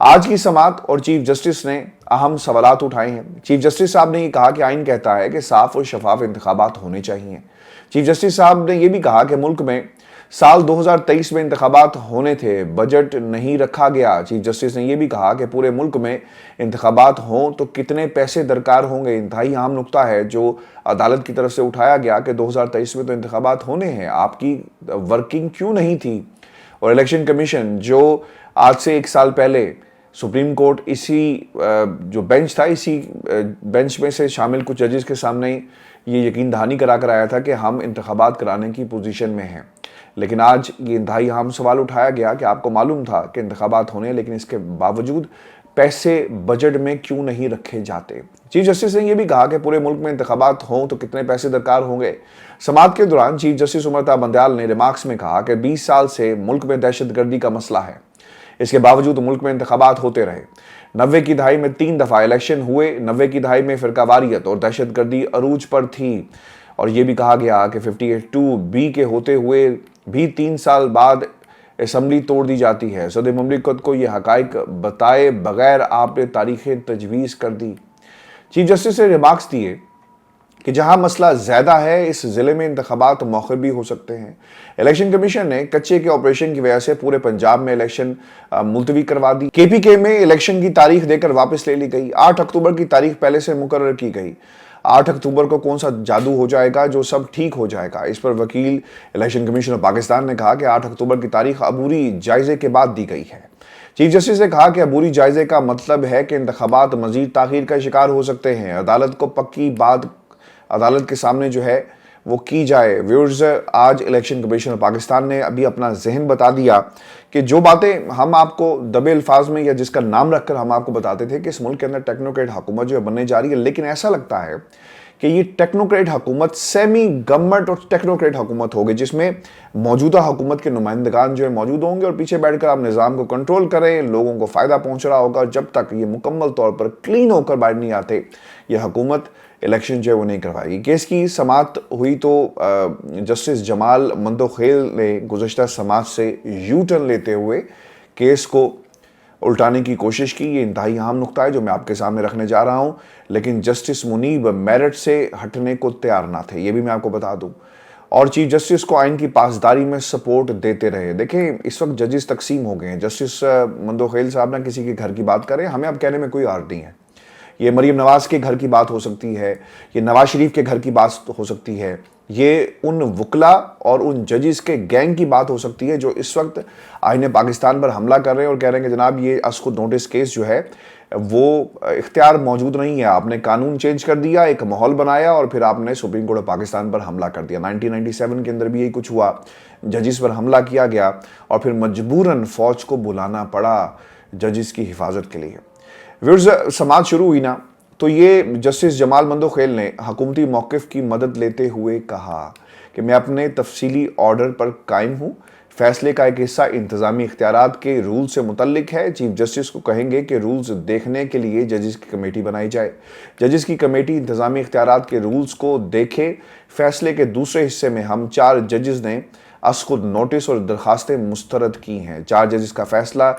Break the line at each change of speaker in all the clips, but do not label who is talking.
آج کی سماعت اور چیف جسٹس نے اہم سوالات اٹھائے ہیں۔ چیف جسٹس صاحب نے یہ کہا کہ آئین کہتا ہے کہ صاف اور شفاف انتخابات ہونے چاہیے۔ چیف جسٹس صاحب نے یہ بھی کہا کہ ملک میں سال 2023 میں انتخابات ہونے تھے، بجٹ نہیں رکھا گیا۔ چیف جسٹس نے یہ بھی کہا کہ پورے ملک میں انتخابات ہوں تو کتنے پیسے درکار ہوں گے۔ انتہائی اہم نکتہ ہے جو عدالت کی طرف سے اٹھایا گیا کہ 2023 میں تو انتخابات ہونے ہیں، آپ کی ورکنگ کیوں نہیں تھی؟ اور الیکشن کمیشن جو آج سے ایک سال پہلے سپریم کورٹ اسی جو بینچ تھا، اسی بینچ میں سے شامل کچھ ججز کے سامنے یہ یقین دہانی کرا کر آیا تھا کہ ہم انتخابات کرانے کی پوزیشن میں ہیں، لیکن آج یہ انتہائی اہم سوال اٹھایا گیا کہ آپ کو معلوم تھا کہ انتخابات ہونے ہیں، لیکن اس کے باوجود پیسے بجٹ میں کیوں نہیں رکھے جاتے؟ چیف جسٹس نے یہ بھی کہا کہ پورے ملک میں انتخابات ہوں تو کتنے پیسے درکار ہوں گے۔ سماعت کے دوران چیف جسٹس امرتا بندیال نے ریمارکس میں کہا کہ 20 سال سے ملک میں دہشت گردی کا مسئلہ ہے، اس کے باوجود ملک میں انتخابات ہوتے رہے۔ 90 کی دہائی میں 3 دفعہ الیکشن ہوئے، 90 کی دہائی میں فرقہ واریت اور دہشت گردی عروج پر تھی، اور یہ بھی کہا گیا کہ 58(2)(b) کے ہوتے ہوئے بھی 3 سال بعد اسمبلی توڑ دی جاتی ہے۔ صدر مملکت کو یہ حقائق بتائے بغیر آپ نے تاریخ تجویز کر دی۔ چیف جسٹس نے ریمارکس دیے کہ جہاں مسئلہ زیادہ ہے اس ضلع میں انتخابات مؤخر بھی ہو سکتے ہیں۔ الیکشن کمیشن نے کچے کے آپریشن کی وجہ سے پورے پنجاب میں الیکشن ملتوی کروا دی۔ KPK میں الیکشن کی تاریخ دے کر واپس لے لی گئی۔ 8 اکتوبر کی تاریخ پہلے سے مقرر کی گئی۔ 8 اکتوبر کو کون سا جادو ہو جائے گا جو سب ٹھیک ہو جائے گا؟ اس پر وکیل الیکشن کمیشن آف پاکستان نے کہا کہ 8 اکتوبر کی تاریخ عبوری جائزے کے بعد دی گئی ہے۔ چیف جسٹس نے کہا کہ عبوری جائزے کا مطلب ہے کہ انتخابات مزید تاخیر کا شکار ہو سکتے ہیں۔ عدالت کو پکی بات عدالت کے سامنے جو ہے وہ کی جائے۔ ویورز، آج الیکشن کمیشن آف پاکستان نے ابھی اپنا ذہن بتا دیا کہ جو باتیں ہم آپ کو دبے الفاظ میں یا جس کا نام رکھ کر ہم آپ کو بتاتے تھے کہ اس ملک کے اندر ٹیکنوکریٹ حکومت جو ہے بننے جا رہی ہے، لیکن ایسا لگتا ہے کہ یہ ٹیکنوکریٹ حکومت سیمی گورنمنٹ اور ٹیکنوکریٹ حکومت ہوگی، جس میں موجودہ حکومت کے نمائندگان جو ہے موجود ہوں گے اور پیچھے بیٹھ کر آپ نظام کو کنٹرول کریں، لوگوں کو فائدہ پہنچ رہا ہوگا، اور جب تک یہ مکمل طور پر کلین ہو کر باہر نہیں آتے یہ حکومت الیکشن جو ہے وہ نہیں کروائے گی۔ کیس کی سماعت ہوئی تو جسٹس جمال مندوخیل نے گزشتہ سماعت سے یو ٹرن لیتے ہوئے کیس کو الٹانے کی کوشش کی۔ یہ انتہائی اہم نکتہ ہے جو میں آپ کے سامنے رکھنے جا رہا ہوں، لیکن جسٹس منیب میرٹ سے ہٹنے کو تیار نہ تھے، یہ بھی میں آپ کو بتا دوں، اور چیف جسٹس کو آئین کی پاسداری میں سپورٹ دیتے رہے۔ دیکھیں اس وقت ججز تقسیم ہو گئے ہیں۔ جسٹس مندوخیل صاحب نہ کسی کے گھر کی بات کریں، ہمیں اب کہنے میں کوئی عرض نہیں ہے۔ یہ مریم نواز کے گھر کی بات ہو سکتی ہے، یہ نواز شریف کے گھر کی بات ہو سکتی ہے، یہ ان وکلا اور ان ججز کے گینگ کی بات ہو سکتی ہے جو اس وقت آئین پاکستان پر حملہ کر رہے ہیں اور کہہ رہے ہیں کہ جناب یہ از خود نوٹس کیس جو ہے وہ اختیار موجود نہیں ہے، آپ نے قانون چینج کر دیا، ایک ماحول بنایا اور پھر آپ نے سپریم کورٹ آف پاکستان پر حملہ کر دیا۔ 1997 کے اندر بھی یہی کچھ ہوا، ججز پر حملہ کیا گیا اور پھر مجبوراً فوج کو بلانا پڑا ججز کی حفاظت کے لیے۔ ویورز، سماعت شروع ہوئی نا تو یہ جسٹس جمال مندوخیل نے حکومتی موقف کی مدد لیتے ہوئے کہا کہ میں اپنے تفصیلی آرڈر پر قائم ہوں، فیصلے کا ایک حصہ انتظامی اختیارات کے رول سے متعلق ہے۔ چیف جسٹس کو کہیں گے کہ رولز دیکھنے کے لیے ججز کی کمیٹی بنائی جائے، ججز کی کمیٹی انتظامی اختیارات کے رولز کو دیکھے۔ فیصلے کے دوسرے حصے میں ہم 4 ججز نے از خود نوٹس اور درخواستیں مسترد کی ہیں۔ 4 ججز کا فیصلہ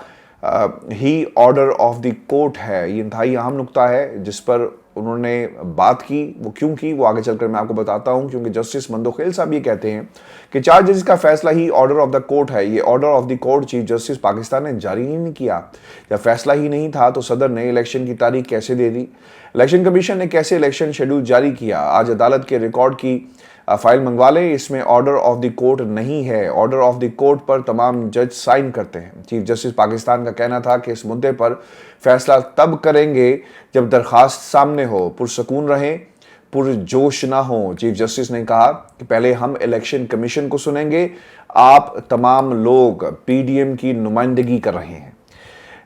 ہی آرڈر آف دی کورٹ ہے۔ یہ انتہائی اہم نکتہ ہے جس پر انہوں نے بات کی، وہ کیوں کی وہ آگے چل کر میں آپ کو بتاتا ہوں، کیونکہ جسٹس مندوخیل صاحب یہ کہتے ہیں کہ 4 ججز کا فیصلہ ہی آرڈر آف دا کورٹ ہے۔ یہ order of the court chief justice Pakistan نے جاری ہی نہیں کیا۔ جب فیصلہ ہی نہیں تھا تو صدر نے الیکشن کی تاریخ کیسے دے دی؟ الیکشن کمیشن نے کیسے الیکشن شیڈول جاری کیا؟ آج عدالت کے ریکارڈ کی فائل منگوا لیں، اس میں آرڈر آف دی کورٹ نہیں ہے۔ آرڈر آف دی کورٹ پر تمام جج سائن کرتے ہیں۔ چیف جسٹس پاکستان کا کہنا تھا کہ اس مدعے پر فیصلہ تب کریں گے جب درخواست سامنے ہو، پرسکون رہیں، پرجوش نہ ہوں۔ چیف جسٹس نے کہا کہ پہلے ہم الیکشن کمیشن کو سنیں گے، آپ تمام لوگ PDM کی نمائندگی کر رہے ہیں۔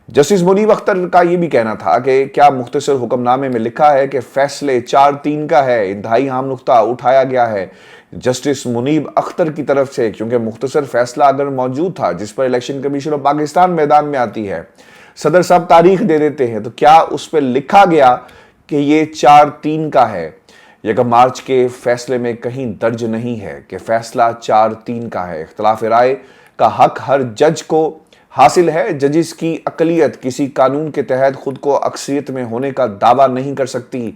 جسٹس منیب اختر کا یہ بھی کہنا تھا کہ کیا مختصر حکم نامے میں لکھا ہے کہ فیصلے 4-3 کا ہے؟ انتہائی اہم نکتہ اٹھایا گیا ہے جسٹس منیب اختر کی طرف سے، کیونکہ مختصر فیصلہ اگر موجود تھا جس پر الیکشن کمیشن آف پاکستان میدان میں آتی ہے، صدر صاحب تاریخ دے دیتے ہیں، تو کیا اس پہ لکھا گیا کہ یہ 4-3 کا ہے؟ 1 مارچ کے فیصلے میں کہیں درج نہیں ہے کہ فیصلہ 4-3 کا ہے۔ اختلاف رائے کا حق ہر جج کو حاصل ہے ججز کی اقلیت کسی قانون کے تحت خود کو اکثریت میں ہونے کا دعویٰ نہیں کر سکتی۔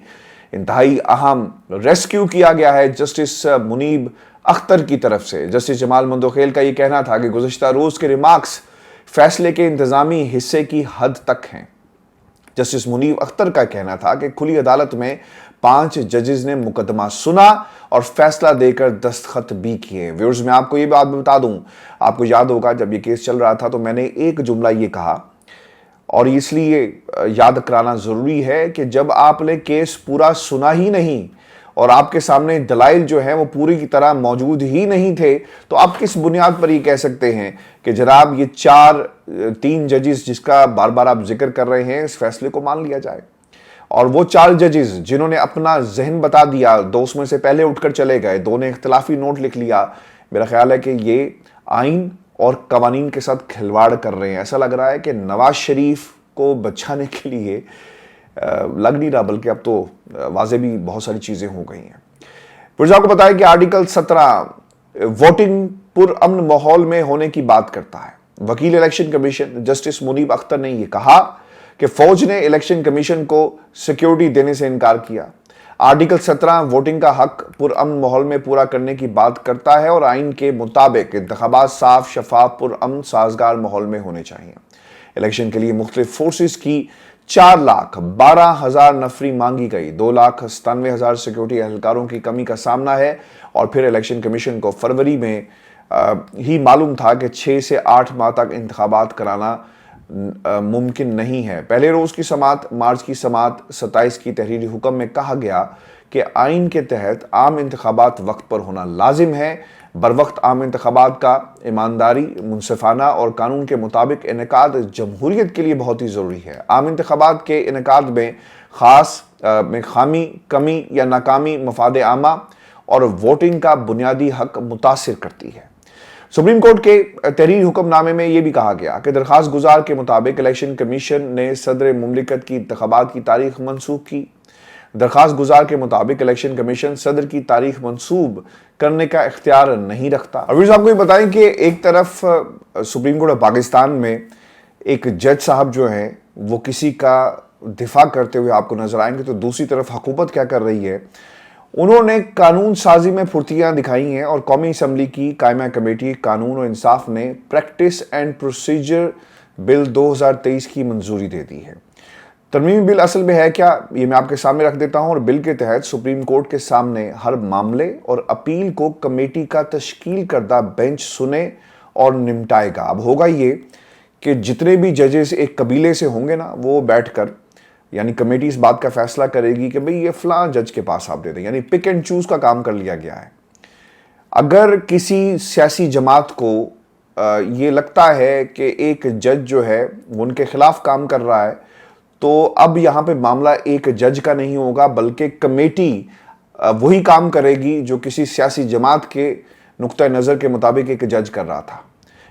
انتہائی اہم ریسکیو کیا گیا ہے جسٹس منیب اختر کی طرف سے۔ جسٹس جمال مندوخیل کا یہ کہنا تھا کہ گزشتہ روز کے ریمارکس فیصلے کے انتظامی حصے کی حد تک ہیں۔ جسٹس منیب اختر کا کہنا تھا کہ کھلی عدالت میں 5 ججز نے مقدمہ سنا اور فیصلہ دے کر دستخط بھی کیے۔ ویورز میں آپ کو یہ بات بتا دوں، آپ کو یاد ہوگا جب یہ کیس چل رہا تھا تو میں نے ایک جملہ یہ کہا، اور اس لیے یاد کرانا ضروری ہے کہ جب آپ نے کیس پورا سنا ہی نہیں اور آپ کے سامنے دلائل جو ہیں وہ پوری کی طرح موجود ہی نہیں تھے، تو آپ کس بنیاد پر یہ کہہ سکتے ہیں کہ جناب یہ 3 ججز جس کا بار بار آپ ذکر کر رہے ہیں اس فیصلے کو مان لیا جائے؟ اور وہ 4 ججز جنہوں نے اپنا ذہن بتا دیا، 2 میں سے پہلے اٹھ کر چلے گئے، 2 نے اختلافی نوٹ لکھ لیا، میرا خیال ہے کہ یہ آئین اور قوانین کے ساتھ کھلواڑ کر رہے ہیں۔ ایسا لگ رہا ہے کہ نواز شریف کو بچانے کے لیے لگ نہیں رہا، بلکہ اب تو واضح بھی بہت ساری چیزیں ہو گئی ہیں۔ پھر آپ کو بتائیں کہ آرٹیکل 17 ووٹنگ پر امن ماحول میں ہونے کی بات کرتا ہے۔ وکیل الیکشن کمیشن جسٹس منیب اختر نے یہ کہا کہ فوج نے الیکشن کمیشن کو سیکیورٹی دینے سے انکار کیا۔ آرٹیکل 17 ووٹنگ کا حق پرامن ماحول میں پورا کرنے کی بات کرتا ہے اور آئین کے مطابق انتخابات صاف، شفاف، پرامن، سازگار ماحول میں ہونے چاہیے۔ الیکشن کے لیے مختلف فورسز کی 4,12,000 نفری مانگی گئی۔ 2,97,000 سیکیورٹی اہلکاروں کی کمی کا سامنا ہے، اور پھر الیکشن کمیشن کو فروری میں ہی معلوم تھا کہ 6 سے 8 ماہ تک انتخابات کرانا ممکن نہیں ہے۔ پہلے روز کی سماعت مارچ کی سماعت 27 کی تحریری حکم میں کہا گیا کہ آئین کے تحت عام انتخابات وقت پر ہونا لازم ہے۔ بروقت عام انتخابات کا ایمانداری، منصفانہ اور قانون کے مطابق انعقاد جمہوریت کے لیے بہت ہی ضروری ہے۔ عام انتخابات کے انعقاد میں خامی، کمی یا ناکامی مفاد عامہ اور ووٹنگ کا بنیادی حق متاثر کرتی ہے۔ سپریم کورٹ کے تحریری حکم نامے میں یہ بھی کہا گیا کہ درخواست گزار کے مطابق الیکشن کمیشن نے صدر مملکت کی انتخابات کی تاریخ منسوخ کی۔ درخواست گزار کے مطابق الیکشن کمیشن صدر کی تاریخ منسوب کرنے کا اختیار نہیں رکھتا۔ ابھی آپ کو یہ بتائیں کہ ایک طرف سپریم کورٹ آف پاکستان میں ایک جج صاحب جو ہیں وہ کسی کا دفاع کرتے ہوئے آپ کو نظر آئیں گے، تو دوسری طرف حکومت کیا کر رہی ہے؟ انہوں نے قانون سازی میں پھرتیاں دکھائی ہیں اور قومی اسمبلی کی قائمہ کمیٹی قانون و انصاف نے پریکٹس اینڈ پروسیجر بل 2023 کی منظوری دے دی ہے۔ ترمیمی بل اصل میں ہے کیا، یہ میں آپ کے سامنے رکھ دیتا ہوں، اور بل کے تحت سپریم کورٹ کے سامنے ہر معاملے اور اپیل کو کمیٹی کا تشکیل کردہ بینچ سنے اور نمٹائے گا۔ اب ہوگا یہ کہ جتنے بھی ججز ایک قبیلے سے ہوں گے نا، وہ بیٹھ کر یعنی کمیٹی اس بات کا فیصلہ کرے گی کہ بھئی یہ فلاں جج کے پاس آپ دے دیں، یعنی پک اینڈ چوز کا کام کر لیا گیا ہے۔ اگر کسی سیاسی جماعت کو یہ لگتا ہے کہ ایک جج جو ہے وہ ان کے خلاف کام کر رہا ہے، تو اب یہاں پہ معاملہ ایک جج کا نہیں ہوگا، بلکہ کمیٹی وہی کام کرے گی جو کسی سیاسی جماعت کے نقطہ نظر کے مطابق ایک جج کر رہا تھا۔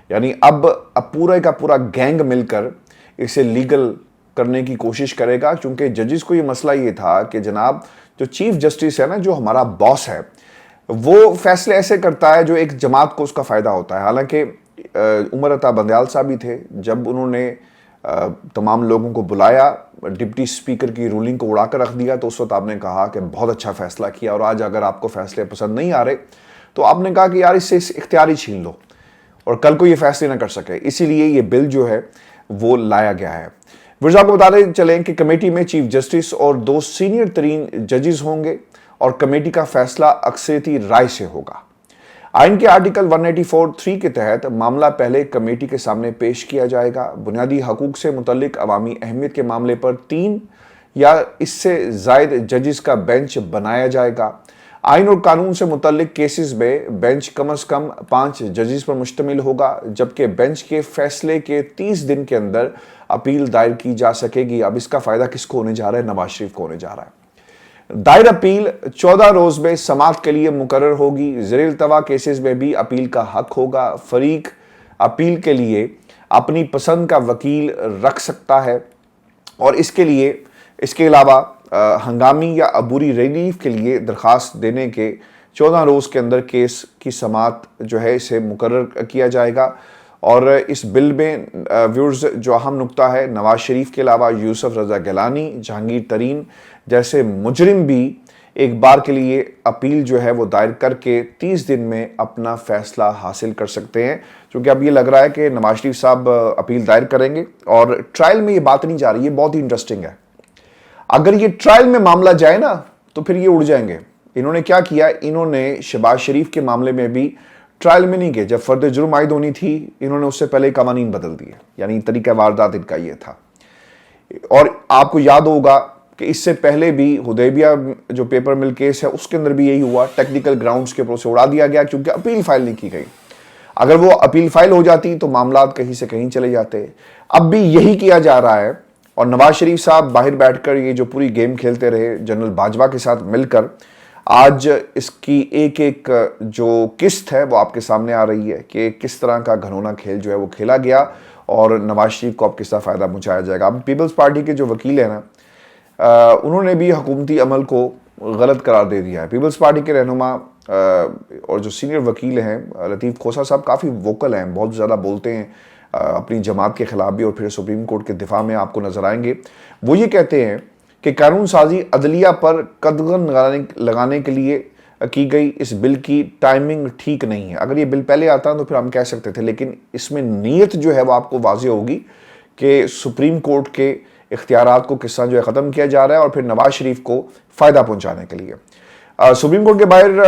یعنی اب پورا کا پورا گینگ مل کر اسے لیگل کرنے کی کوشش کرے گا، کیونکہ ججز کو یہ مسئلہ یہ تھا کہ جناب جو چیف جسٹس ہے نا، جو ہمارا باس ہے، وہ فیصلے ایسے کرتا ہے جو ایک جماعت کو اس کا فائدہ ہوتا ہے۔ حالانکہ عمر عطا بندیال صاحب بھی تھے، جب انہوں نے تمام لوگوں کو بلایا، ڈپٹی اسپیکر کی رولنگ کو اڑا کر رکھ دیا، تو اس وقت آپ نے کہا کہ بہت اچھا فیصلہ کیا، اور آج اگر آپ کو فیصلے پسند نہیں آ رہے تو آپ نے کہا کہ یار اس سے اختیار ہی چھین لو، اور کل کو یہ فیصلے نہ کر سکے۔ اسی لیے یہ بل جو ہے وہ لایا گیا ہے۔ ورز آپ کو بتاتے چلیں کہ کمیٹی میں چیف جسٹس اور 2 سینئر ترین ججز ہوں گے، اور کمیٹی کا فیصلہ اکثریتی رائے سے ہوگا۔ آئین کے آرٹیکل 184(3) کے تحت معاملہ پہلے کمیٹی کے سامنے پیش کیا جائے گا۔ بنیادی حقوق سے متعلق عوامی اہمیت کے معاملے پر 3 یا اس سے زائد ججز کا بینچ بنایا جائے گا۔ آئین اور قانون سے متعلق کیسز میں بینچ کم از کم 5 ججز پر مشتمل ہوگا، جبکہ بینچ کے فیصلے کے 30 دن کے اندر اپیل دائر کی جا سکے گی۔ اب اس کا فائدہ کس کو ہونے جا رہا ہے؟ نواز شریف کو ہونے جا رہا ہے۔ دائر اپیل 14 روز میں سماعت کے لیے مقرر ہوگی۔ زیر التوا کیسز میں بھی اپیل کا حق ہوگا۔ فریق اپیل کے لیے اپنی پسند کا وکیل رکھ سکتا ہے، اور اس کے علاوہ ہنگامی یا عبوری ریلیف کے لیے درخواست دینے کے 14 روز کے اندر کیس کی سماعت جو ہے اسے مقرر کیا جائے گا، اور اس بل میں ویورز جو اہم نقطہ ہے، نواز شریف کے علاوہ یوسف رضا گیلانی، جہانگیر ترین جیسے مجرم بھی ایک بار کے لیے اپیل جو ہے وہ دائر کر کے 30 دن میں اپنا فیصلہ حاصل کر سکتے ہیں، کیونکہ اب یہ لگ رہا ہے کہ نواز شریف صاحب اپیل دائر کریں گے اور ٹرائل میں یہ بات نہیں جا رہی، یہ بہت ہی انٹرسٹنگ ہے۔ اگر یہ ٹرائل میں معاملہ جائے نا تو پھر یہ اڑ جائیں گے۔ انہوں نے کیا کیا، انہوں نے شہباز شریف کے معاملے میں بھی ٹرائل میں نہیں گئے، جب فرد جرم عائد ہونی تھی انہوں نے اس سے پہلے قوانین بدل دیے، یعنی طریقہ واردات ان کا یہ تھا۔ اور آپ کو یاد ہوگا کہ اس سے پہلے بھی حدیبیہ جو پیپر مل کیس ہے اس کے اندر بھی یہی ہوا، ٹیکنیکل گراؤنڈز کے اوپر سے اڑا دیا گیا کیونکہ اپیل فائل نہیں کی گئی۔ اگر وہ اپیل فائل ہو جاتی تو معاملات کہیں سے کہیں چلے جاتے۔ اب بھی یہی کیا جا رہا ہے، اور نواز شریف صاحب باہر بیٹھ کر یہ جو پوری گیم کھیلتے رہے جنرل باجوہ کے ساتھ مل کر، آج اس کی ایک ایک جو قسط ہے وہ آپ کے سامنے آ رہی ہے کہ کس طرح کا گھنونا کھیل جو ہے وہ کھیلا گیا اور نواز شریف کو اب کس طرح فائدہ پہنچایا جائے گا۔ اب پیپلز پارٹی کے جو وکیل ہیں نا، انہوں نے بھی حکومتی عمل کو غلط قرار دے دیا ہے۔ پیپلز پارٹی کے رہنما اور جو سینئر وکیل ہیں لطیف کھوسہ صاحب کافی ووکل ہیں، بہت زیادہ بولتے ہیں اپنی جماعت کے خلاف بھی، اور پھر سپریم کورٹ کے دفاع میں آپ کو نظر آئیں گے۔ وہ یہ کہتے ہیں کہ قانون سازی عدلیہ پر قدغن لگانے کے لیے کی گئی اس بل کی ٹائمنگ ٹھیک نہیں ہے۔ اگر یہ بل پہلے آتا تو پھر ہم کہہ سکتے تھے، لیکن اس میں نیت جو ہے وہ آپ کو واضح ہوگی کہ سپریم کورٹ کے اختیارات کو کس طرح جو ہے ختم کیا جا رہا ہے اور پھر نواز شریف کو فائدہ پہنچانے کے لیے۔ سپریم کورٹ کے باہر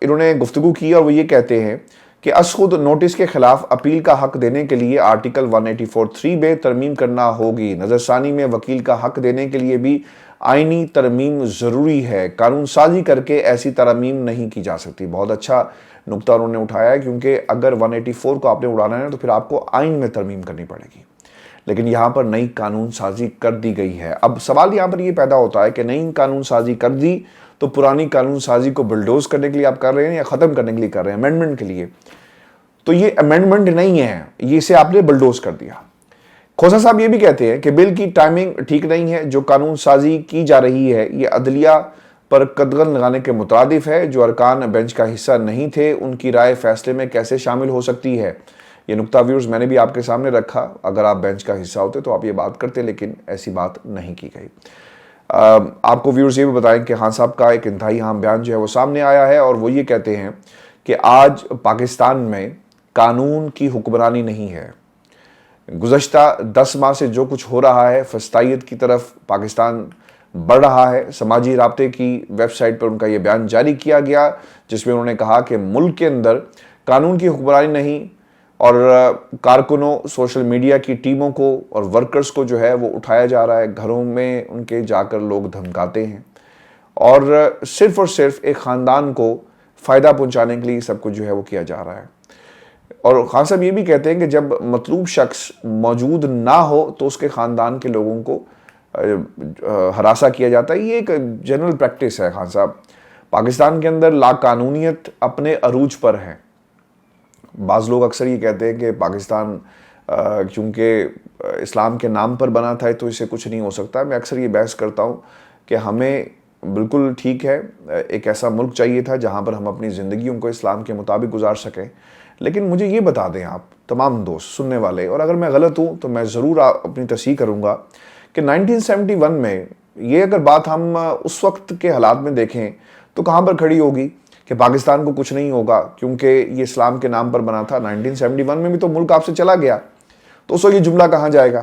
انہوں نے گفتگو کی اور وہ یہ کہتے ہیں کہ از خود نوٹس کے خلاف اپیل کا حق دینے کے لیے آرٹیکل 184(3) میں ترمیم کرنا ہوگی۔ نظر ثانی میں وکیل کا حق دینے کے لیے بھی آئینی ترمیم ضروری ہے، قانون سازی کر کے ایسی ترمیم نہیں کی جا سکتی۔ بہت اچھا نقطہ انہوں نے اٹھایا ہے، کیونکہ اگر 184 کو آپ نے اڑانا ہے تو پھر آپ کو آئین میں ترمیم کرنی پڑے گی، لیکن یہاں پر نئی قانون سازی کر دی گئی ہے۔ اب سوال یہاں پر یہ پیدا ہوتا ہے کہ نئی قانون سازی کر دی تو پرانی قانون سازی کو بلڈوز کرنے کے لیے آپ کر رہے ہیں یا ختم کرنے کے لیے کر رہے ہیں، امینڈمنٹ کے لیے؟ تو یہ امینڈمنٹ نہیں ہے، یہ اسے آپ نے بلڈوز کر دیا۔ کھوسہ صاحب یہ بھی کہتے ہیں کہ بل کی ٹائمنگ ٹھیک نہیں ہے، جو قانون سازی کی جا رہی ہے یہ عدلیہ پر قدغن لگانے کے مترادف ہے۔ جو ارکان بینچ کا حصہ نہیں تھے ان کی رائے فیصلے میں کیسے شامل ہو سکتی ہے؟ یہ نقطہ ویورز میں نے بھی آپ کے سامنے رکھا، اگر آپ بینچ کا حصہ ہوتے تو آپ یہ بات کرتے، لیکن ایسی بات نہیں کی گئی۔ آپ کو ویورز یہ بھی بتائیں کہ خان صاحب کا ایک انتہائی اہم بیان جو ہے وہ سامنے آیا ہے، اور وہ یہ کہتے ہیں کہ آج پاکستان میں قانون کی حکمرانی نہیں ہے۔ گزشتہ 10 ماہ سے جو کچھ ہو رہا ہے، فسطائیت کی طرف پاکستان بڑھ رہا ہے۔ سماجی رابطے کی ویب سائٹ پر ان کا یہ بیان جاری کیا گیا، جس میں انہوں نے کہا کہ ملک کے اندر قانون کی حکمرانی نہیں، اور کارکنوں، سوشل میڈیا کی ٹیموں کو اور ورکرز کو جو ہے وہ اٹھایا جا رہا ہے، گھروں میں ان کے جا کر لوگ دھمکاتے ہیں، اور صرف ایک خاندان کو فائدہ پہنچانے کے لیے سب کچھ جو ہے وہ کیا جا رہا ہے۔ اور خان صاحب یہ بھی کہتے ہیں کہ جب مطلوب شخص موجود نہ ہو تو اس کے خاندان کے لوگوں کو ہراساں کیا جاتا ہے۔ یہ ایک جنرل پریکٹس ہے خان صاحب۔ پاکستان کے اندر لا قانونیت اپنے عروج پر ہے۔ بعض لوگ اکثر یہ کہتے ہیں کہ پاکستان چونکہ اسلام کے نام پر بنا تھا تو اسے کچھ نہیں ہو سکتا۔ میں اکثر یہ بحث کرتا ہوں کہ ہمیں بالکل ٹھیک ہے، ایک ایسا ملک چاہیے تھا جہاں پر ہم اپنی زندگیوں کو اسلام کے مطابق گزار سکیں، لیکن مجھے یہ بتا دیں آپ تمام دوست سننے والے، اور اگر میں غلط ہوں تو میں ضرور اپنی تصحیح کروں گا، کہ 1971 میں یہ اگر بات ہم اس وقت کے حالات میں دیکھیں تو کہاں پر کھڑی ہوگی کہ پاکستان کو کچھ نہیں ہوگا کیونکہ یہ اسلام کے نام پر بنا تھا۔ 1971 میں بھی تو ملک آپ سے چلا گیا، تو اس وقت یہ جملہ کہاں جائے گا؟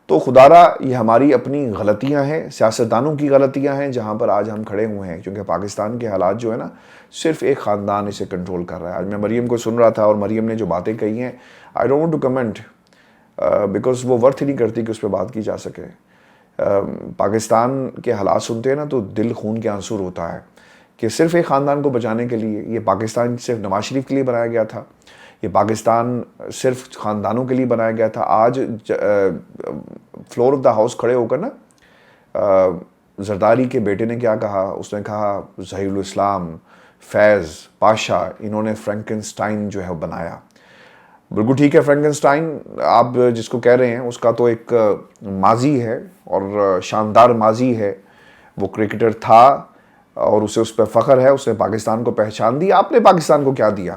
تو خدارا یہ ہماری اپنی غلطیاں ہیں، سیاستدانوں کی غلطیاں ہیں جہاں پر آج ہم کھڑے ہوئے ہیں، کیونکہ پاکستان کے حالات جو ہے نا صرف ایک خاندان اسے کنٹرول کر رہا ہے۔ آج میں مریم کو سن رہا تھا اور مریم نے جو باتیں کہی ہیں، I don't want to comment because وہ ورتھ ہی نہیں کرتی کہ اس پہ بات کی جا سکے۔ پاکستان کے حالات سنتے ہیں نا تو دل خون کے آنسور ہوتا ہے کہ صرف ایک خاندان کو بچانے کے لیے یہ پاکستان صرف نواز شریف کے لیے بنایا گیا تھا، یہ پاکستان صرف خاندانوں کے لیے بنایا گیا تھا۔ آج فلور آف دا ہاؤس کھڑے ہو کر نا زرداری کے بیٹے نے کیا کہا، اس نے کہا ظہیر الاسلام، فیض، پاشا، انہوں نے فرینکنسٹائن جو ہے بنایا۔ بالکل ٹھیک ہے، فرینکنسٹائن آپ جس کو کہہ رہے ہیں اس کا تو ایک ماضی ہے اور شاندار ماضی ہے، وہ کرکٹر تھا اور اسے اس پہ فخر ہے، اس نے پاکستان کو پہچان دی۔ آپ نے پاکستان کو کیا دیا؟